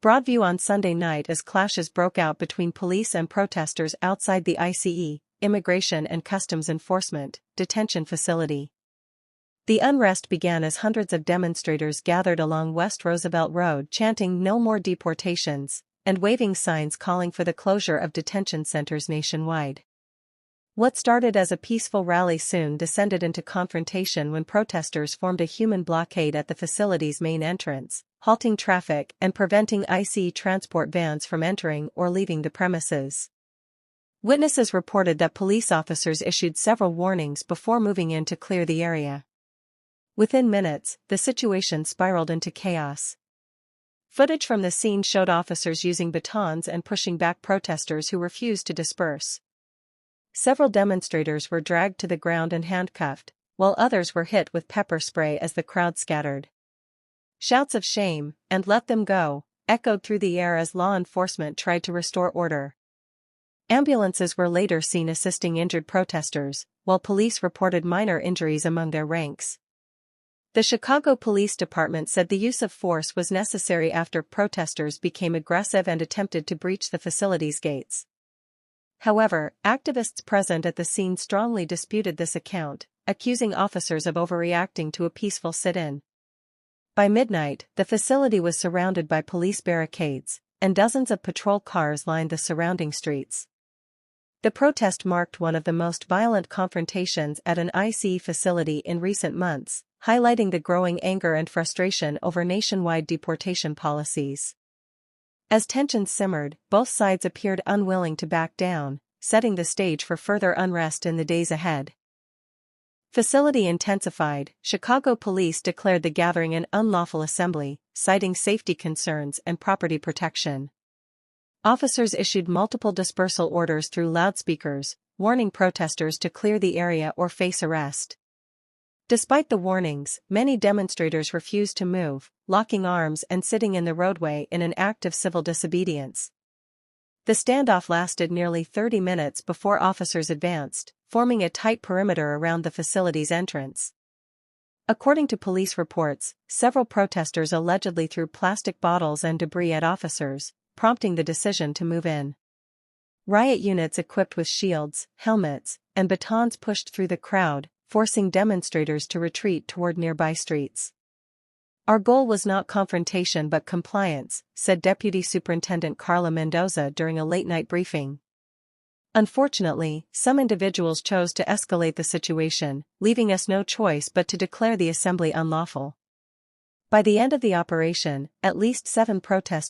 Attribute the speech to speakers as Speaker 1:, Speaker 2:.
Speaker 1: Broadview on Sunday night as clashes broke out between police and protesters outside the ICE, Immigration and Customs Enforcement, detention facility. The unrest began as hundreds of demonstrators gathered along West Roosevelt Road chanting "No more deportations" and waving signs calling for the closure of detention centers nationwide. What started as a peaceful rally soon descended into confrontation when protesters formed a human blockade at the facility's main entrance, halting traffic and preventing ICE transport vans from entering or leaving the premises. Witnesses reported that police officers issued several warnings before moving in to clear the area. Within minutes, the situation spiraled into chaos. Footage from the scene showed officers using batons and pushing back protesters who refused to disperse. Several demonstrators were dragged to the ground and handcuffed, while others were hit with pepper spray as the crowd scattered. Shouts of "shame" and "let them go" echoed through the air as law enforcement tried to restore order. Ambulances were later seen assisting injured protesters, while police reported minor injuries among their ranks. The Chicago Police Department said the use of force was necessary after protesters became aggressive and attempted to breach the facility's gates. However, activists present at the scene strongly disputed this account, accusing officers of overreacting to a peaceful sit-in. By midnight, the facility was surrounded by police barricades, and dozens of patrol cars lined the surrounding streets. The protest marked one of the most violent confrontations at an ICE facility in recent months, highlighting the growing anger and frustration over nationwide deportation policies. As tensions simmered, both sides appeared unwilling to back down, setting the stage for further unrest in the days ahead. Facility intensified. Chicago police declared the gathering an unlawful assembly, citing safety concerns and property protection. Officers issued multiple dispersal orders through loudspeakers, warning protesters to clear the area or face arrest. Despite the warnings, many demonstrators refused to move, locking arms and sitting in the roadway in an act of civil disobedience. The standoff lasted nearly 30 minutes before officers advanced, forming a tight perimeter around the facility's entrance. According to police reports, several protesters allegedly threw plastic bottles and debris at officers, prompting the decision to move in. Riot units equipped with shields, helmets, and batons pushed through the crowd, forcing demonstrators to retreat toward nearby streets. "Our goal was not confrontation but compliance," said Deputy Superintendent Carla Mendoza during a late-night briefing. "Unfortunately, some individuals chose to escalate the situation, leaving us no choice but to declare the assembly unlawful." By the end of the operation, at least 7 protesters